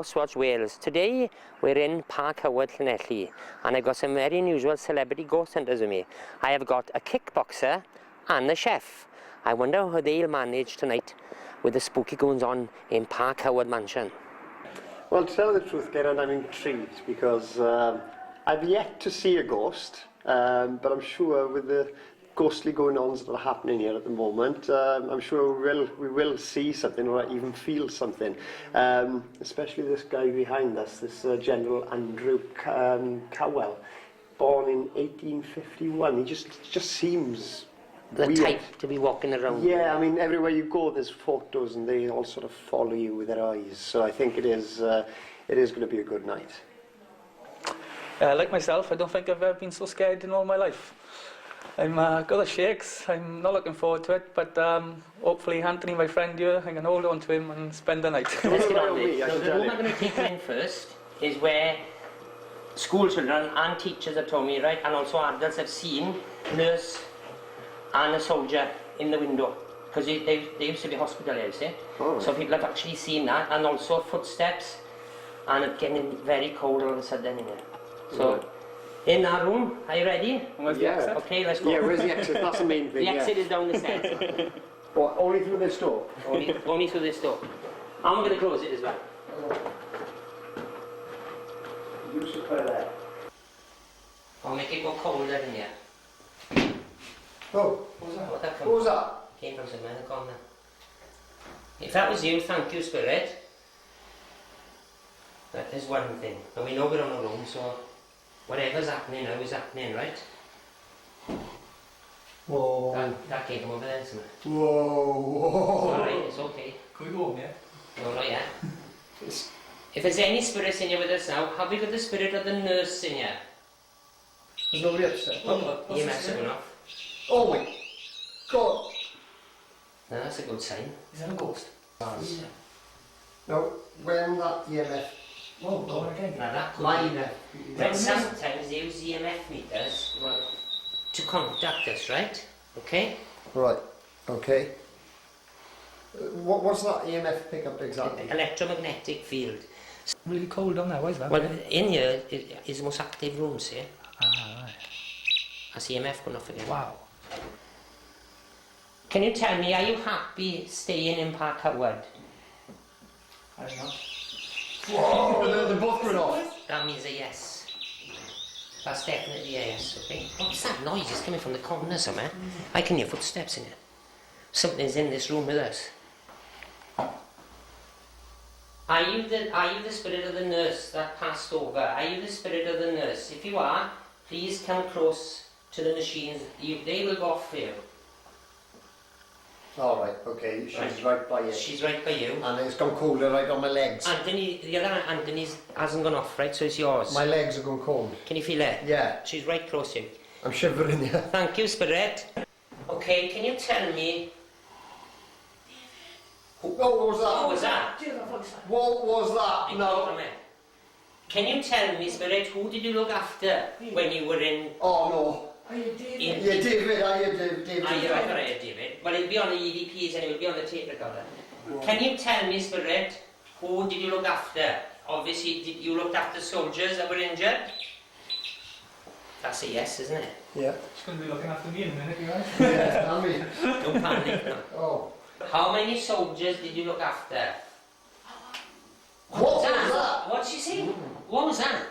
Ghostwatch Wales. Today we're in Parc Howard, Llanelli, and I've got some very unusual celebrity ghost hunters with me. I have got a kickboxer and a chef. I wonder how they'll manage tonight with the spooky goings on in Parc Howard Mansion. Well, to tell the truth, Geraint, I'm intrigued because I've yet to see a ghost, but I'm sure with the ghostly going-ons that are happening here at the moment, I'm sure we will see something or even feel something. Especially this guy behind us, this General Andrew Cowell, born in 1851. He just seems The weird type to be walking around. Yeah, I mean, everywhere you go, there's photos, and they all sort of follow you with their eyes. So I think it is going to be a good night. Like myself, I don't think I've ever been so scared in all my life. I'm got the shakes. I'm not looking forward to it, but hopefully Anthony, my friend here, I can hold on to him and spend the night. Let's get on with it. So the room I'm going to take you in first is where school children and teachers have told me, right, and also adults have seen nurse and a soldier in the window, because they used to be hospital here, you see. Oh. So people have actually seen that, and also footsteps, and it's getting very cold all of a sudden in here. So, in our room, are you ready? Where's the exit? Okay, let's go. Yeah, where's the exit? That's the main thing. The exit is down the stairs. What, only through this door? Only through this door. I'm going to close it as well. You should put it there. I'll make it go colder in here. Oh, What that what was that? Came from somewhere in the corner. If that was you, thank you, Spirit. That is one thing. And we know we're on our own, so whatever's happening now is happening, right? Whoa. That came from over there, isn't it? Whoa. It's alright, it's okay. Can we go home, yeah? No, not yet. If there's any spirits in here with us now, have we got the spirit of the nurse in here? There's nobody upstairs. EMFs are going off. Oh my God. No, that's a good sign. Is that a ghost? Yeah. No, when that EMF... Whoa, go on again. Now that could Line be... there. But sometimes they use EMF meters to contact us, right? Okay? Right, okay. What's that EMF pickup exactly? Electromagnetic field. Really cold down there, why is that? Well, in here is the most active room, see? Ah, right. That's EMF going off again. Wow. Can you tell me, are you happy staying in Parc Howard? I don't know. Whoa, they're both going off. That means a yes. That's definitely a yes, okay? What's that noise? It's coming from the corner somewhere. I can hear footsteps in here. Something's in this room with us. Are you the spirit of the nurse that passed over? Are you the spirit of the nurse? If you are, please come close to the machines. They will go off for you. All right, okay, she's right by you. She's right by you. And it's gone colder right on my legs. Anthony, the other Anthony's hasn't gone off, right? So it's yours. My legs are going cold. Can you feel it? Yeah. She's right close to you. I'm shivering, yeah. Thank you, Spirit. Okay, can you tell me... Oh, what was that? What was that? What was that? No. Can you tell me, Spirit, who did you look after when you were in... Oh, no. Are you David? Yeah, David, are you David? Ah, you're right, David. Well, it'll be on the EVPs and it'll be on the tape recorder. Can you tell me, Spirit, who did you look after? Obviously, did you look after soldiers that were injured? That's a yes, isn't it? Yeah. She's going to be looking after me in a minute, you guys. Yeah, I mean. Don't panic, no. Oh. How many soldiers did you look after? What was that? What'd she say? What was that?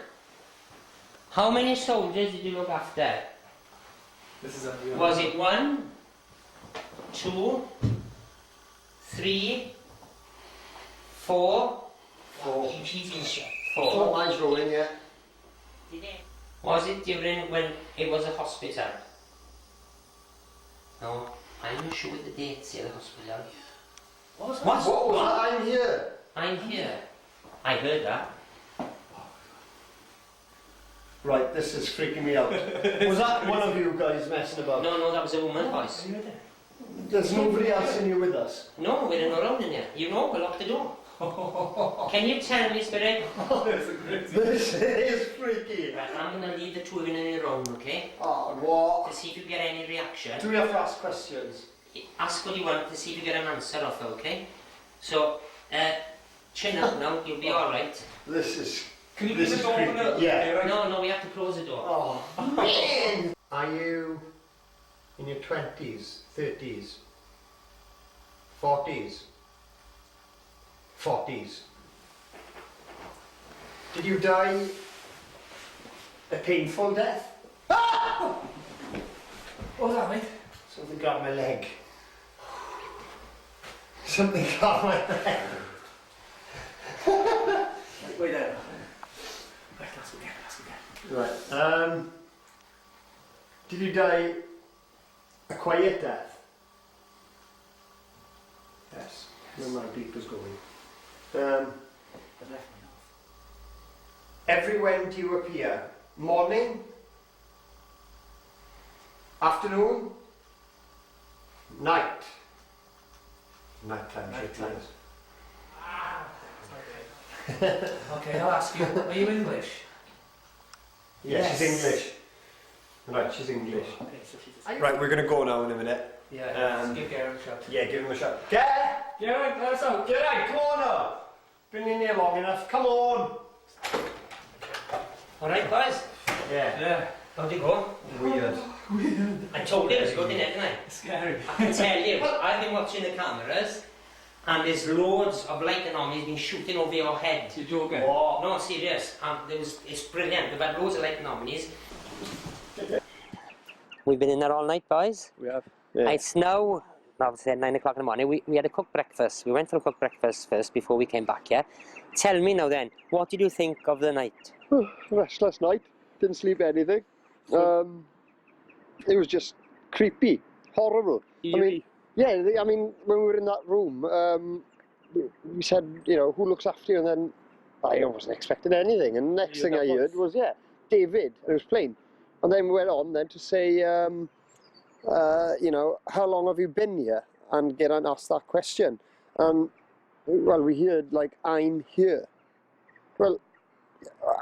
How many soldiers did you look after? This is unreal. Was it 1, 2, 3, 4? 4. 4. 4 lines rolling, yeah. Was it during when it was a hospital? No, I'm not sure with the dates here, the hospital. What was that? I'm here. I'm here. I heard that. Right, this is freaking me out. Was that one of you guys messing about? No, that was a woman's voice. There's nobody else in here with us? No, we're in our own in here. You know, we locked the door. Can you tell me, Spirit? Oh, that's a great This is freaky. Right, I'm going to leave the two of you in your own, okay? Oh, what? To see if you get any reaction. Do we have to ask questions? Ask what you want to see if you get an answer off, okay? So, chin up now, you'll be alright. This is... Can you this leave is the door creepy. open? Yeah. No, we have to close the door. Oh, man! Are you in your 20s, 30s, 40s? 40s. Did you die a painful death? Ah! What was that, mate? Something got my leg. Something got my leg. Wait there. Right, let's go again. Right. Did you die a quiet death? Yes. Where my beep was going. Every when do you appear? Morning? Afternoon? Night? Nighttime. Nighttime. Okay, I'll ask you, are you English? Yes, she's English. Right, she's English. Okay, so she's Right, we're going to go now in a minute. Yeah, let's give Geraint a shot. Yeah, give him a shot. Get! Geraint, let us out. Geraint, come on now! Been in here long enough, come on! Alright, boys. Yeah. Yeah. How'd it go? Weird. I told you it was good, didn't I? Scary. I can tell you, I've been watching the cameras and there's loads of light anomalies been shooting over your head. You're joking? Oh. No, serious. It's brilliant. We've had loads of light anomalies. We've been in there all night, boys. We have. Yeah. It's now, obviously at 9 o'clock in the morning. We had a cooked breakfast. We went for a cooked breakfast first before we came back here. Tell me now then, what did you think of the night? Restless night, didn't sleep anything. It was just creepy, horrible. Eerie. I mean, when we were in that room, we said, you know, who looks after you? And then I wasn't expecting anything. And the next thing I heard was, David, and it was plain. And then we went on then to say, you know, how long have you been here? And Geraint asked that question. Well, we heard, like, I'm here. Well,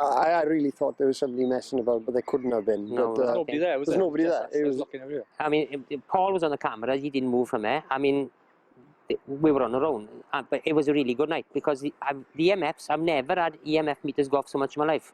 I really thought there was somebody messing about, but there couldn't have been. No, but, Nobody there, was there's there? nobody there. It was looking everywhere. I mean, Paul was on the camera. He didn't move from there. I mean, we were on our own. But it was a really good night because the EMFs, I've never had EMF meters go off so much in my life.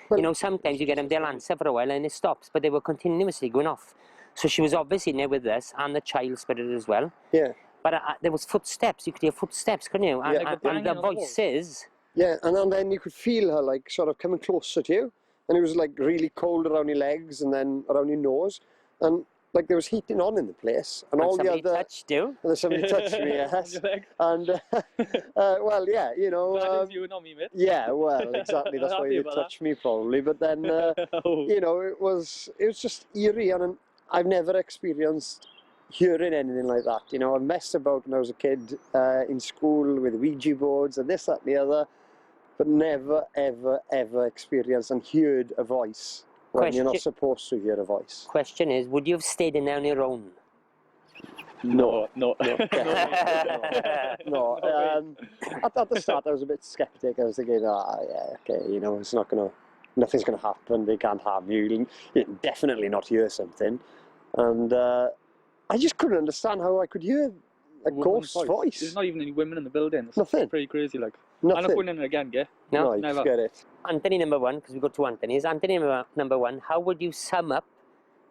Well, you know, sometimes you get them, they'll answer for a while and it stops, but they were continuously going off. So she was obviously in there with us and the child spirit as well. yeah. But there was footsteps. You could hear footsteps, couldn't you? And, Yeah. Like a and banging the on the wall. voices. Yeah, and then you could feel her like sort of coming closer to you, and it was like really cold around your legs and then around your nose, and like there was heating on in the place, and all the somebody other. touched you. And somebody touched me, yes. Your leg. And well, yeah, you know. That is you, not me, mate. Yeah, well, exactly. That's why Happy they about touched me probably. But then, Oh. you know, it was just eerie, and I've never experienced hearing anything like that. You know, I messed about when I was a kid in school with Ouija boards and this, that, and the other, but never, ever, ever experienced and heard a voice when you're not Question- supposed to hear a voice. Question is, would you have stayed in there on your own? No. No. At the start, I was a bit skeptic. I was thinking, yeah, okay, you know, nothing's gonna happen. They can't have you. You'll definitely not hear something. And I just couldn't understand how I could hear a Woman's ghost voice. There's not even any women in the building. It's Nothing. pretty crazy, like. I'm not Nothing. going in there again, yeah? No? you never. forget it. Anthony number one, because we got two Anthonys. Anthony number one, how would you sum up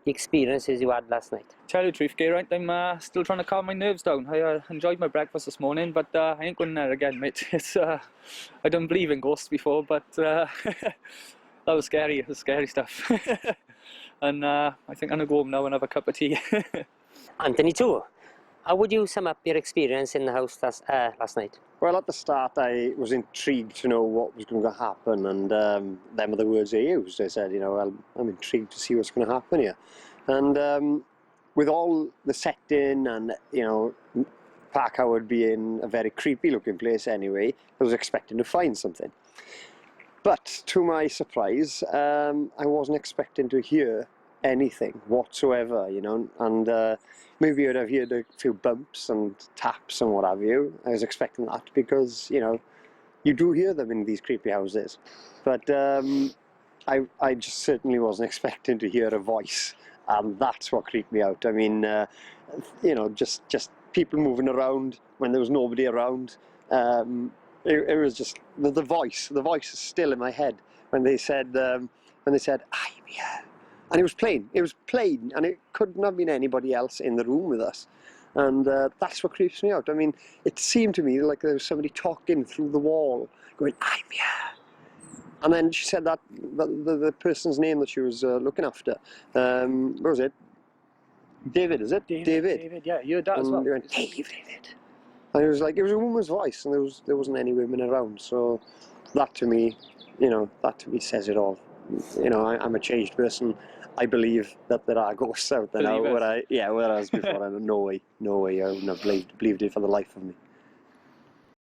the experiences you had last night? Tell you the truth, Geraint, I'm still trying to calm my nerves down. I enjoyed my breakfast this morning, but I ain't going there again, mate. It's I don't believe in ghosts before, but that was scary. It was scary stuff. And I think I'm going to go home now and have a cup of tea. Anthony too, how would you sum up your experience in the house last night? Well, at the start, I was intrigued to know what was going to happen, and them are the words they used. They said, you know, I'm intrigued to see what's going to happen here. And with all the setting and, you know, Parc Howard being a very creepy-looking place anyway, I was expecting to find something. But to my surprise, I wasn't expecting to hear anything whatsoever, you know, and maybe I'd have heard a few bumps and taps and what have you. I was expecting that because, you know, you do hear them in these creepy houses. But I just certainly wasn't expecting to hear a voice, and that's what creeped me out. I mean, you know, just people moving around when there was nobody around. it was just the voice. The voice is still in my head when they said, I'm here. And it was plain. It was plain, and it couldn't have been anybody else in the room with us. And that's what creeps me out. I mean, it seemed to me like there was somebody talking through the wall, going, I'm here. And then she said that the person's name that she was looking after, what was it? David, is it? David, yeah, you heard that as well. And they went, David. And it was like, it was a woman's voice, and there wasn't any women around. So that to me, says it all. You know, I'm a changed person. I believe that there are ghosts out there now. Whereas before, no way, I wouldn't have believed it for the life of me.